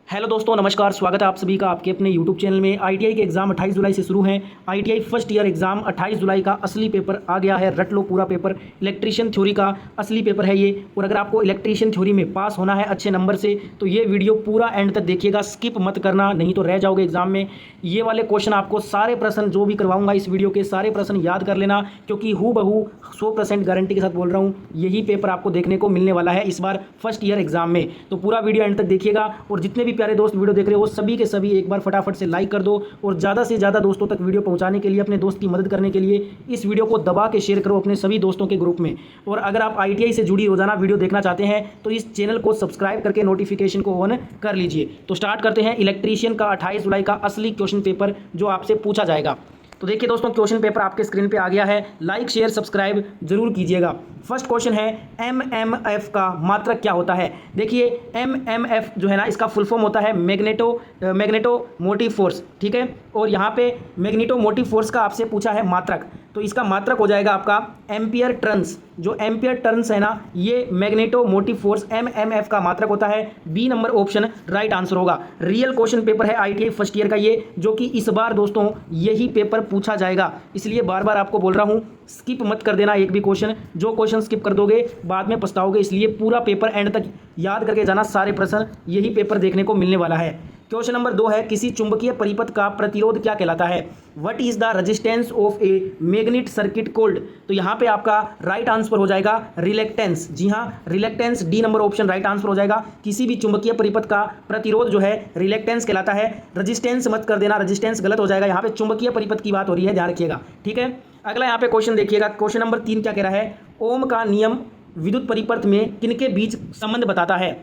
Hello दोस्तों, नमस्कार। स्वागत है आप सभी का आपके अपने यूट्यूब चैनल में। आईटीआई के एग्ज़ाम 28 जुलाई से शुरू हैं। आईटीआई फर्स्ट ईयर एग्ज़ाम 28 जुलाई का असली पेपर आ गया है। रट लो पूरा पेपर। इलेक्ट्रीशियन थ्योरी का असली पेपर है ये। और अगर आपको इलेक्ट्रीशियन थ्योरी में पास होना है अच्छे नंबर से तो ये वीडियो पूरा एंड तक देखिएगा, स्किप मत करना, नहीं तो रह जाओगे एग्जाम में। ये वाले क्वेश्चन आपको सारे प्रश्न जो भी करवाऊंगा इस वीडियो के सारे प्रश्न याद कर लेना, क्योंकि हूबहू 100% गारंटी के साथ बोल रहा हूँ यही पेपर आपको देखने को मिलने वाला है इस बार फर्स्ट ईयर एग्जाम में। तो पूरा वीडियो एंड तक देखिएगा। और जितने भी प्यारे दोस्त वीडियो देख रहे हो वो सभी के सभी एक बार फटाफट से लाइक कर दो और ज़्यादा से ज़्यादा दोस्तों तक वीडियो पहुंचाने के लिए, अपने दोस्त की मदद करने के लिए इस वीडियो को दबा के शेयर करो अपने सभी दोस्तों के ग्रुप में। और अगर आप आईटीआई से जुड़ी रोजाना वीडियो देखना चाहते हैं तो इस चैनल को सब्सक्राइब करके नोटिफिकेशन को ऑन कर लीजिए। तो स्टार्ट करते हैं इलेक्ट्रीशियन का 28 जुलाई का असली क्वेश्चन पेपर जो आपसे पूछा जाएगा। तो देखिए दोस्तों, क्वेश्चन पेपर आपके स्क्रीन पे आ गया है। लाइक शेयर सब्सक्राइब जरूर कीजिएगा। फर्स्ट क्वेश्चन है एमएमएफ का मात्रक क्या होता है। देखिए एमएमएफ जो है ना, इसका फुल फॉर्म होता है मैग्नेटो मोटिव फोर्स, ठीक है। और यहाँ पे मैग्नेटो मोटिव फोर्स का आपसे पूछा है मात्रक, तो इसका मात्रक हो जाएगा आपका एम्पियर टर्न्स। जो एम्पियर टर्न्स है ना, ये मैग्नेटो मोटिव फोर्स एमएमएफ का मात्रक होता है। B number option right answer होगा। रियल क्वेश्चन पेपर है आईटीआई फर्स्ट ईयर का ये, जो कि इस बार दोस्तों यही पेपर पूछा जाएगा। इसलिए बार बार आपको बोल रहा हूँ स्किप मत कर देना एक भी क्वेश्चन। जो क्वेश्चन स्किप कर दोगे बाद में पछताओगे, इसलिए पूरा पेपर एंड तक याद करके जाना। सारे प्रश्न यही पेपर देखने को मिलने वाला है। क्वेश्चन नंबर 2 है किसी चुंबकीय परिपथ का प्रतिरोध क्या कहलाता है। What is the resistance of a magnet circuit cold. तो यहाँ पे आपका राइट आंसर हो जाएगा रिलेक्टेंस। जी हाँ, reluctance. D number option right answer हो जाएगा। किसी भी चुंबकीय परिपथ का प्रतिरोध जो है रिलेक्टेंस कहलाता है। रेजिस्टेंस मत कर देना, रेजिस्टेंस गलत हो जाएगा। यहाँ पे चुंबकीय परिपथ की बात हो रही है, ध्यान रखिएगा, ठीक है। अगला यहाँ पे क्वेश्चन देखिएगा। क्वेश्चन नंबर 3 क्या कह रहा है, ओम का नियम विद्युत परिपथ में किनके बीच संबंध बताता है।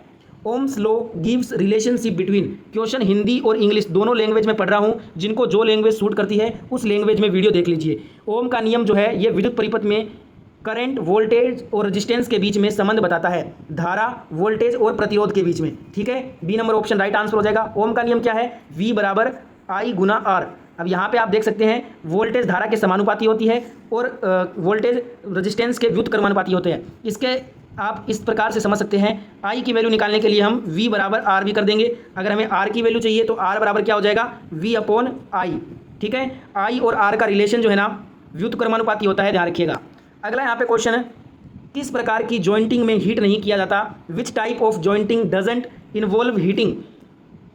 Ohm's law gives relationship between. Question Hindi और इंग्लिश दोनों लैंग्वेज में पढ़ रहा हूँ। जिनको जो लैंग्वेज सूट करती है उस लैंग्वेज में वीडियो देख लीजिए। ओम का नियम जो है ये विद्युत परिपथ में करंट, वोल्टेज और रेजिस्टेंस के बीच में संबंध बताता है। धारा, वोल्टेज और प्रतिरोध के बीच में, ठीक है। B number option right answer हो जाएगा। ओम का नियम क्या है, V बराबर I गुना आर। अब यहाँ पे आप देख सकते हैं वोल्टेज धारा के समानुपाती होती है और वोल्टेज रेजिस्टेंस के व्युत्क्रमानुपाती होते हैं। इसके आप इस प्रकार से समझ सकते हैं, I की वैल्यू निकालने के लिए हम V बराबर R भी कर देंगे। अगर हमें R की वैल्यू चाहिए तो R बराबर क्या हो जाएगा, V अपॉन I, ठीक है। I और R का रिलेशन जो है ना व्युत्क्रमानुपाती होता है, ध्यान रखिएगा। अगला यहाँ पे क्वेश्चन है, किस प्रकार की जॉइंटिंग में हीट नहीं किया जाता। Which type of jointing doesn't involve heating.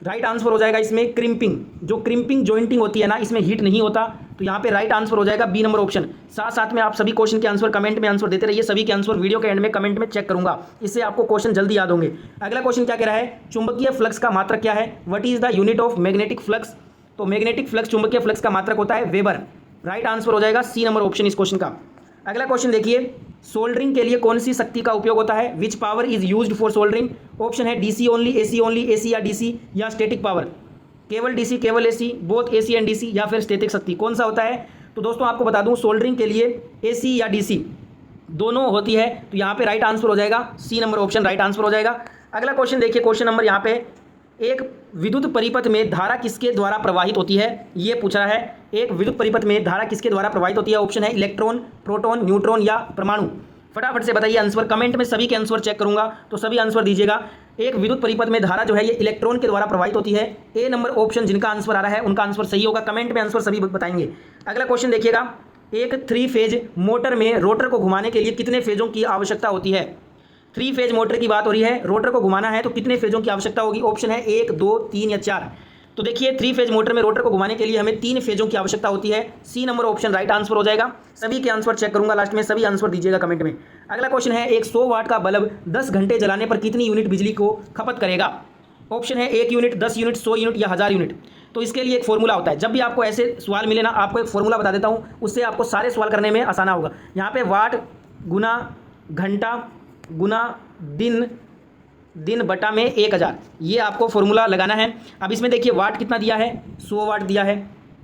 Right answer हो जाएगा इसमें क्रिम्पिंग। जो क्रिम्पिंग जॉइंटिंग होती है ना, इसमें हीट नहीं होता। तो यहाँ पे राइट आंसर हो जाएगा बी नंबर ऑप्शन। साथ साथ में आप सभी क्वेश्चन के आंसर कमेंट में आंसर देते रहिए। सभी के आंसर वीडियो के एंड में कमेंट में चेक करूंगा, इससे आपको क्वेश्चन जल्दी याद होंगे। अगला क्वेश्चन क्या कह रहा है, चुंबकीय फ्लक्स का मात्रक क्या है। What is the unit of magnetic flux. तो मैग्नेटिक फ्लक्स, चुंबकीय फ्लक्स का मात्रक होता है वेबर। राइट आंसर हो जाएगा सी नंबर ऑप्शन इस क्वेश्चन का। अगला क्वेश्चन देखिए, सोल्डरिंग के लिए कौन सी शक्ति का उपयोग होता है। Which power is used for soldering. Option है DC only, AC only, AC या डीसी, या स्टैटिक पावर। केवल डीसी, केवल AC, both AC and DC, या फिर स्टैटिक शक्ति, कौन सा होता है। तो दोस्तों आपको बता दूं सोल्डरिंग के लिए एसी या डीसी दोनों होती है। तो यहाँ पे राइट आंसर हो जाएगा C number option right answer हो जाएगा। अगला क्वेश्चन देखिए, क्वेश्चन नंबर यहाँ पे, एक विद्युत परिपथ में धारा किसके द्वारा प्रवाहित होती है, ये पूछ रहा है। एक विद्युत परिपथ में धारा किसके द्वारा प्रवाहित होती है। ऑप्शन है इलेक्ट्रॉन, प्रोटॉन, न्यूट्रॉन या परमाणु। फटाफट से बताइए आंसर। कमेंट में सभी के आंसर चेक करूंगा, तो सभी आंसर दीजिएगा। एक विद्युत परिपथ में धारा जो है ये इलेक्ट्रॉन के द्वारा प्रवाहित होती है। ए नंबर ऑप्शन जिनका आंसर आ रहा है उनका आंसर सही होगा। कमेंट में आंसर सभी बताएंगे। अगला क्वेश्चन देखिएगा, एक 3 फेज मोटर में रोटर को घुमाने के लिए कितने फेजों की आवश्यकता होती है। 3 फेज मोटर की बात हो रही है, रोटर को घुमाना है तो कितने फेजों की आवश्यकता होगी। ऑप्शन है 1, 2, 3 या 4। तो देखिए 3 फेज मोटर में रोटर को घुमाने के लिए हमें 3 फेजों की आवश्यकता होती है। C number option right answer हो जाएगा। सभी के आंसर चेक करूंगा लास्ट में, सभी आंसर दीजिएगा कमेंट में। अगला क्वेश्चन है, एक 100 वाट का बल्ब 10 घंटे जलाने पर कितनी यूनिट बिजली को खपत करेगा। ऑप्शन है 1 यूनिट, 10 यूनिट, 100 यूनिट या 1000 यूनिट। तो इसके लिए एक फॉर्मूला होता है। जब भी आपको ऐसे सवाल मिले ना, आपको एक फॉर्मूला बता देता हूँ, उससे आपको सारे सवाल करने में आसाना होगा। यहाँ पे वाट गुना घंटा गुना दिन बटा में 1000, ये आपको फॉर्मूला लगाना है। अब इसमें देखिए वाट कितना दिया है, 100 वाट दिया है।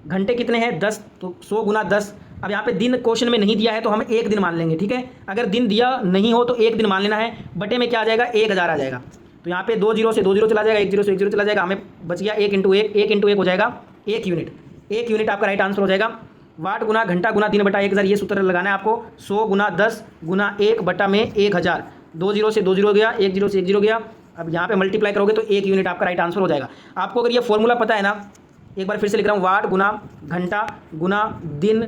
घंटे कितने हैं, 10, तो 100 गुना 10। अब यहाँ पे दिन क्वेश्चन में नहीं दिया है तो हम 1 दिन मान लेंगे, ठीक है। अगर दिन दिया नहीं हो तो 1 दिन मान लेना है। बटे में क्या आ जाएगा, 1000 आ जाएगा। तो यहाँ पे 2 जीरो से 2 जीरो चला जाएगा, 1 जीरो से 1 जीरो चला जाएगा, हमें बच गया 1 इंटू 1 हो जाएगा 1 यूनिट। 1 यूनिट आपका राइट आंसर हो जाएगा। वाट गुना घंटा गुना दिन बटा 1000, ये सूत्र लगाना है आपको। 100 गुना 10 गुना 1 बटा में 1000। 2 जीरो से 2 जीरो गया, 1 जीरो से 1 जीरो गया, अब यहाँ पे मल्टीप्लाई करोगे तो 1 यूनिट आपका राइट आंसर हो जाएगा। आपको अगर ये फॉर्मूला पता है ना, एक बार फिर से लिख रहा हूँ, वाट गुना घंटा गुना दिन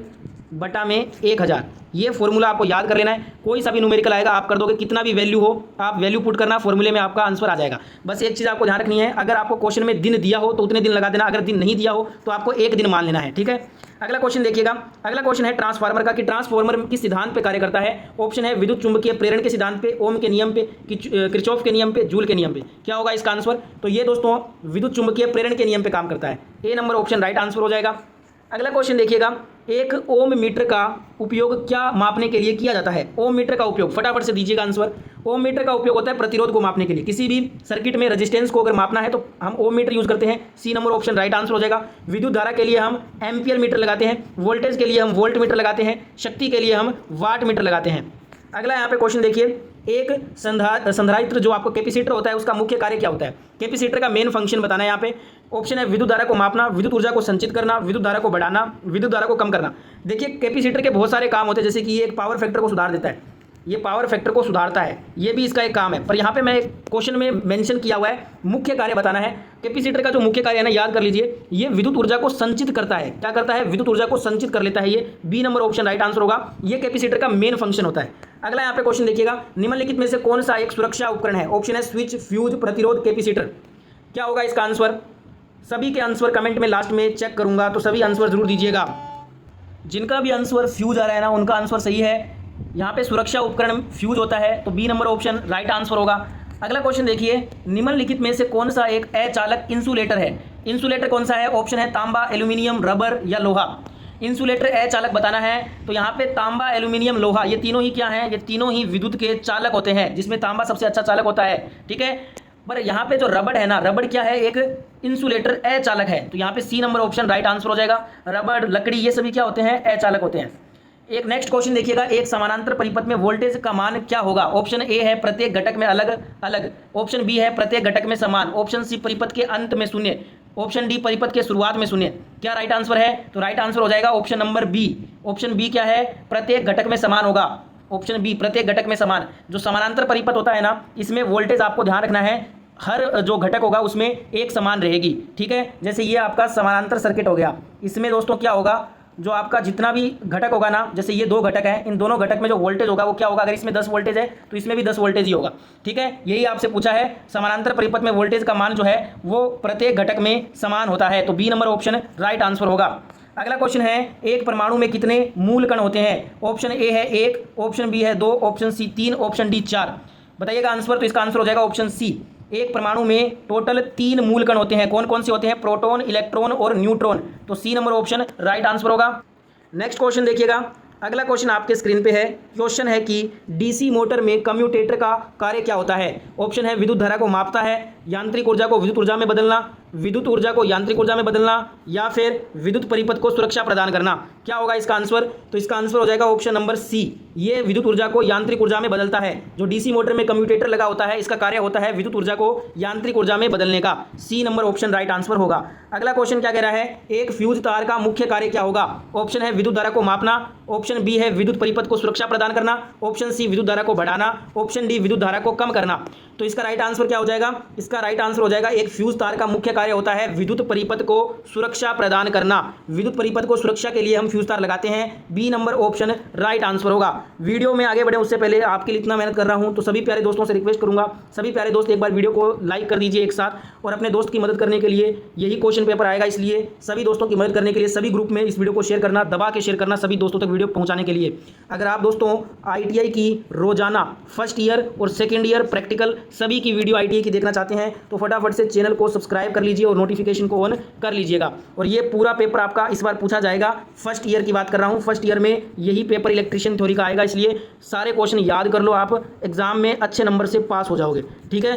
बटा में 1000, ये फॉर्मूला आपको याद कर लेना है। कोई सा भी न्यूमेरिकल आएगा आप कर दोगे, कितना भी वैल्यू हो आप वैल्यू पुट करना, फॉर्मूले में आपका आंसर आ जाएगा। बस एक चीज़ आपको ध्यान रखनी है, अगर आपको क्वेश्चन में दिन दिया हो तो उतने दिन लगा देना, अगर दिन नहीं दिया हो तो आपको 1 दिन मान लेना है, ठीक है। अगला क्वेश्चन देखिएगा, अगला क्वेश्चन है ट्रांसफार्मर का, कि ट्रांसफार्मर किस सिद्धांत पे कार्य करता है। ऑप्शन है विद्युत चुंबकीय प्रेरण के सिद्धांत पे, ओम के नियम पे, किरचॉफ के नियम पे, जूल के नियम पे। क्या होगा इसका आंसर? तो ये दोस्तों विद्युत चुंबकीय प्रेरण के नियम पे काम करता है। ए नंबर ऑप्शन राइट आंसर हो जाएगा। अगला क्वेश्चन देखिएगा, एक ओम मीटर का उपयोग क्या मापने के लिए किया जाता है। ओम मीटर का उपयोग, फटाफट से दीजिएगा आंसर। ओम मीटर का उपयोग होता है प्रतिरोध को मापने के लिए, किसी भी सर्किट में रेजिस्टेंस को अगर मापना है तो हम ओम मीटर यूज करते हैं। C number option right answer हो जाएगा। विद्युत धारा के लिए हम एम्पियर मीटर लगाते हैं, वोल्टेज के लिए हम वोल्ट मीटर लगाते हैं, शक्ति के लिए हम वाट मीटर लगाते हैं। अगला यहाँ पे क्वेश्चन देखिए, एक संधारित्र जो आपको कैपेसिटर होता है उसका मुख्य कार्य क्या होता है। कैपेसिटर का मेन फंक्शन बताना है यहाँ पे। ऑप्शन है विद्युत धारा को मापना, विद्युत ऊर्जा को संचित करना, विद्युत धारा को बढ़ाना, विद्युत धारा को कम करना। देखिए कैपेसिटर के बहुत सारे काम होते हैं, जैसे कि ये एक पावर फैक्टर को सुधार देता है, ये पावर फैक्टर को सुधारता है, ये भी इसका एक काम है। पर यहाँ पे मैं क्वेश्चन में मेंशन किया हुआ है मुख्य कार्य बताना है। कैपेसिटर का जो मुख्य कार्य है ना, याद कर लीजिए, ये विद्युत ऊर्जा को संचित करता है। क्या करता है? विद्युत ऊर्जा को संचित कर लेता है। ये B number option right answer होगा। ये कैपेसिटर का मेन फंक्शन होता है। अगला यहाँ पे क्वेश्चन देखिएगा, निम्नलिखित में से कौन सा एक सुरक्षा उपकरण है। ऑप्शन है स्विच, फ्यूज, प्रतिरोध, कैपेसिटर। क्या होगा इसका आंसर? सभी के आंसर कमेंट में लास्ट में चेक करूंगा, तो सभी आंसर जरूर दीजिएगा। जिनका भी आंसर फ्यूज आ रहा है ना, उनका आंसर सही है। यहाँ पे सुरक्षा उपकरण फ्यूज होता है, तो B number option right answer होगा। अगला क्वेश्चन देखिए, निम्नलिखित में से कौन सा एक अचालक इंसुलेटर है। इंसुलेटर कौन सा है? ऑप्शन है तांबा, एल्यूमिनियम, रबर या लोहा। इंसुलेटर अचालक बताना है, तो यहाँ पे तांबा, एल्यूमिनियम, लोहा, ये तीनों ही क्या हैं? ये तीनों ही विद्युत के चालक होते हैं, जिसमें तांबा सबसे अच्छा चालक होता है, ठीक है। पर यहाँ पे जो रबड़ है ना, रबड़ क्या है? एक इंसुलेटर अचालक है, तो यहाँ पे C number option right answer हो जाएगा। रबड़, लकड़ी, ये सभी क्या होते हैं? अचालक होते हैं। एक नेक्स्ट क्वेश्चन देखिएगा, एक समानांतर परिपथ में वोल्टेज का मान क्या होगा। ऑप्शन ए है प्रत्येक घटक में अलग अलग, ऑप्शन बी है प्रत्येक घटक में समान, ऑप्शन सी परिपथ के अंत में शून्य, ऑप्शन डी परिपथ के शुरुआत में शून्य। क्या राइट आंसर है? तो राइट आंसर हो जाएगा option number B. Option B क्या है? प्रत्येक घटक में समान होगा। ऑप्शन बी प्रत्येक घटक में समान। जो समानांतर परिपथ होता है ना, इसमें वोल्टेज आपको ध्यान रखना है, हर जो घटक होगा उसमें एक समान रहेगी, ठीक है। जैसे ये आपका समानांतर सर्किट हो गया, इसमें दोस्तों क्या होगा, जो आपका जितना भी घटक होगा ना, जैसे ये दो घटक हैं, इन दोनों घटक में जो वोल्टेज होगा वो क्या होगा, अगर इसमें 10 वोल्टेज है तो इसमें भी 10 वोल्टेज ही होगा, ठीक है। यही आपसे पूछा है, समानांतर परिपथ में वोल्टेज का मान जो है वो प्रत्येक घटक में समान होता है, तो B number option right answer होगा। अगला क्वेश्चन है, एक परमाणु में कितने मूल कण होते हैं। ऑप्शन ए है 1, ऑप्शन बी है 2, ऑप्शन सी 3, ऑप्शन डी 4। बताइएगा आंसर, तो इसका आंसर हो जाएगा ऑप्शन सी। एक परमाणु में टोटल 3 मूल कण होते हैं। कौन कौन से होते हैं? प्रोटॉन, इलेक्ट्रॉन और न्यूट्रॉन, तो C number option right answer होगा। नेक्स्ट क्वेश्चन देखिएगा, अगला क्वेश्चन आपके स्क्रीन पे है। क्वेश्चन है कि डीसी मोटर में कम्यूटेटर का कार्य क्या होता है। ऑप्शन है विद्युत धारा को मापता है, यांत्रिक ऊर्जा को विद्युत ऊर्जा में बदलना, विद्युत ऊर्जा को यांत्रिक ऊर्जा में बदलना, या फिर विद्युत परिपथ को सुरक्षा प्रदान करना। क्या होगा इसका आंसर? तो इसका आंसर हो जाएगा ऑप्शन नंबर सी। ये विद्युत ऊर्जा को यांत्रिक ऊर्जा में बदलता है। जो डीसी मोटर में कम्यूटेटर लगा होता है, इसका कार्य होता है विद्युत ऊर्जा को यांत्रिक ऊर्जा में बदलने का। C number option right answer होगा। अगला क्वेश्चन क्या कह रहा है, एक फ्यूज तार का मुख्य कार्य क्या होगा। ऑप्शन है विद्युत धारा को मापना, ऑप्शन बी है विद्युत परिपथ को सुरक्षा प्रदान करना, ऑप्शन सी विद्युत धारा को बढ़ाना, ऑप्शन डी विद्युत धारा को कम करना। तो इसका राइट आंसर क्या हो जाएगा? इसका राइट आंसर हो जाएगा, एक फ्यूज तार का मुख्य कार्य होता है विद्युत परिपथ को सुरक्षा प्रदान करना। विद्युत परिपथ को सुरक्षा के लिए हम फ्यूज तार लगाते हैं। B number option right answer होगा। वीडियो में आगे बढ़े उससे पहले आपके लिए इतना मेहनत कर रहा हूं, तो सभी प्यारे दोस्तों से रिक्वेस्ट करूंगा, सभी प्यारे दोस्त एक बार वीडियो को लाइक कर दीजिए एक साथ, और अपने दोस्त की मदद करने के लिए, यही क्वेश्चन पेपर आएगा, इसलिए सभी दोस्तों की मदद करने के लिए सभी ग्रुप में इस वीडियो को शेयर करना, दबा के शेयर करना सभी दोस्तों तक वीडियो पहुंचाने के लिए। अगर आप दोस्तों ITI की रोजाना फर्स्ट ईयर और सेकेंड ईयर प्रैक्टिकल सभी की वीडियो ITI की देखना चाहते हैं, तो फटाफट से चैनल को सब्सक्राइब कर लीजिए और नोटिफिकेशन को ऑन कर लीजिएगा। और ये पूरा पेपर आपका इस बार पूछा जाएगा, फर्स्ट ईयर की बात कर रहा हूँ, फर्स्ट ईयर में यही पेपर इलेक्ट्रिशियन थ्योरी का आएगा, इसलिए सारे क्वेश्चन याद कर लो, आप एग्जाम में अच्छे नंबर से पास हो जाओगे, ठीक है।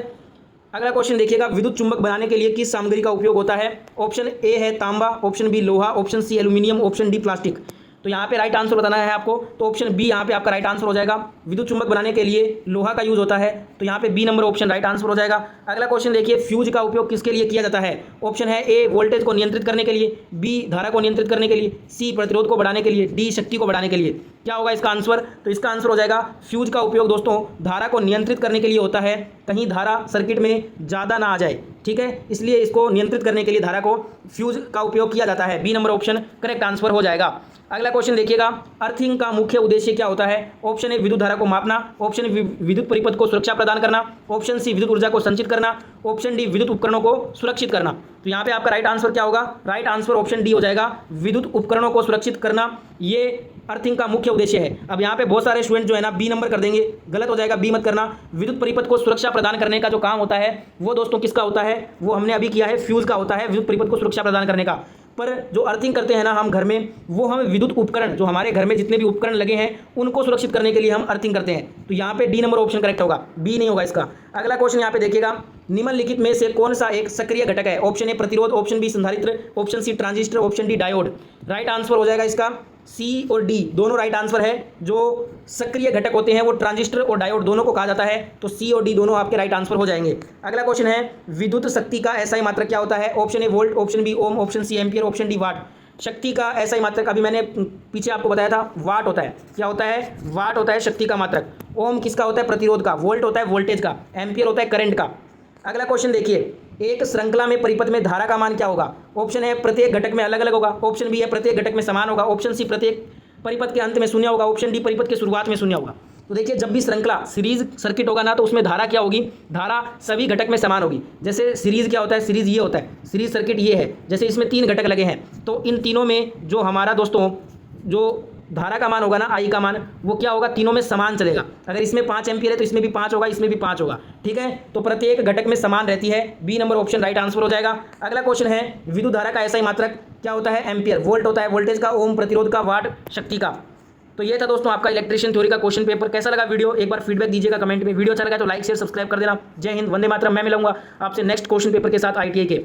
अगला क्वेश्चन देखिएगा, विद्युत चुंबक बनाने के लिए किस सामग्री का उपयोग होता है। ऑप्शन ए है तांबा, ऑप्शन बी लोहा, option C aluminium, option D plastic. तो यहाँ पे राइट आंसर बताना है आपको, तो ऑप्शन बी यहाँ पे आपका राइट आंसर हो जाएगा। विद्युत चुंबक बनाने के लिए लोहा का यूज होता है, तो यहाँ पे B number option right answer हो जाएगा। अगला क्वेश्चन देखिए, फ्यूज का उपयोग किसके लिए किया जाता है? ऑप्शन है ए वोल्टेज को नियंत्रित करने के लिए, बी धारा को नियंत्रित करने के लिए, सी प्रतिरोध को बढ़ाने के लिए, डी शक्ति को बढ़ाने के लिए। क्या होगा इसका आंसर? तो इसका आंसर हो जाएगा फ्यूज का उपयोग दोस्तों धारा को नियंत्रित करने के लिए होता है, कहीं धारा सर्किट में ज़्यादा ना आ जाए, ठीक है, इसलिए इसको नियंत्रित करने के लिए धारा को फ्यूज का उपयोग किया जाता है। B number option correct answer हो जाएगा। अगला क्वेश्चन देखिएगा, अर्थिंग का मुख्य उद्देश्य क्या होता है? ऑप्शन ए विद्युत धारा को मापना, ऑप्शन विद्युत परिपथ को सुरक्षा प्रदान करना, ऑप्शन सी विद्युत ऊर्जा को संचित करना, ऑप्शन डी विद्युत उपकरणों को सुरक्षित करना। तो यहाँ पे आपका राइट आंसर क्या होगा? राइट आंसर ऑप्शन डी हो जाएगा, विद्युत उपकरणों को सुरक्षित करना, ये अर्थिंग का मुख्य उद्देश्य है। अब यहाँ पे बहुत सारे स्टूडेंट जो है ना बी नंबर कर देंगे, गलत हो जाएगा, बी मत करना। विद्युत परिपथ को सुरक्षा प्रदान करने का जो काम होता है वो दोस्तों किसका होता है? वो हमने अभी किया है, फ्यूज का होता है, विद्युत परिपथ को सुरक्षा प्रदान करने का। पर जो अर्थिंग करते हैं ना हम घर में, वो हम विद्युत उपकरण, जो हमारे घर में जितने भी उपकरण लगे हैं उनको सुरक्षित करने के लिए हम अर्थिंग करते हैं। तो यहाँ पे डी नंबर ऑप्शन करेक्ट होगा, बी नहीं होगा इसका। अगला क्वेश्चन यहाँ पे देखिएगा, निम्नलिखित में से कौन सा एक सक्रिय घटक है? ऑप्शन ए प्रतिरोध, ऑप्शन बी संधारित्र, option C transistor, option D diode. Right answer हो जाएगा इसका सी और डी दोनों राइट आंसर है। जो सक्रिय घटक होते हैं वो ट्रांजिस्टर और डायोड दोनों को कहा जाता है, तो सी और डी दोनों आपके राइट आंसर हो जाएंगे। अगला क्वेश्चन है, विद्युत शक्ति का एसआई मात्रक क्या होता है? Option A volt, option B ohm, option C ampere, option D watt. शक्ति का एसआई मात्रक अभी मैंने पीछे आपको बताया था, वाट होता है। क्या होता है? वाट होता है शक्ति का मात्रक। ओम किसका होता है? प्रतिरोध का। वोल्ट होता है वोल्टेज का। एम्पियर होता है करंट का। अगला क्वेश्चन देखिए, एक श्रृंखला में परिपथ में धारा का मान क्या होगा? ऑप्शन है प्रत्येक घटक में अलग अलग होगा, ऑप्शन बी है प्रत्येक घटक में समान होगा, ऑप्शन सी प्रत्येक परिपथ के अंत में शून्य होगा, ऑप्शन डी परिपथ के शुरुआत में शून्य होगा। तो देखिए, जब भी श्रृंखला सीरीज सर्किट होगा ना, तो उसमें धारा क्या होगी? धारा सभी घटक में समान होगी। जैसे सीरीज क्या होता है? सीरीज ये होता है, सीरीज सर्किट ये है। जैसे इसमें 3 घटक लगे हैं, तो इन तीनों में जो हमारा दोस्तों जो धारा का मान होगा ना, आई का मान, वो क्या होगा? तीनों में समान चलेगा। अगर इसमें 5 एम्पियर है तो इसमें भी 5 होगा, इसमें भी 5 होगा, ठीक है। तो प्रत्येक घटक में समान रहती है। B number option right answer हो जाएगा। अगला क्वेश्चन है, विद्युत धारा का एसआई मात्रक क्या होता है? एम्पियर। वोल्ट होता है वोल्टेज का, ओम प्रतिरोध का, वाट शक्ति का। तो ये था दोस्तों आपका इलेक्ट्रिशियन थ्योरी का क्वेश्चन पेपर। कैसा लगा वीडियो? एक बार फीडबैक दीजिएगा कमेंट में। वीडियो अच्छा लगा तो लाइक शेयर सब्सक्राइब कर देना। जय हिंद, वंदे मातरम। मैं मिलूंगा आपसे नेक्स्ट क्वेश्चन पेपर के साथ ITI के।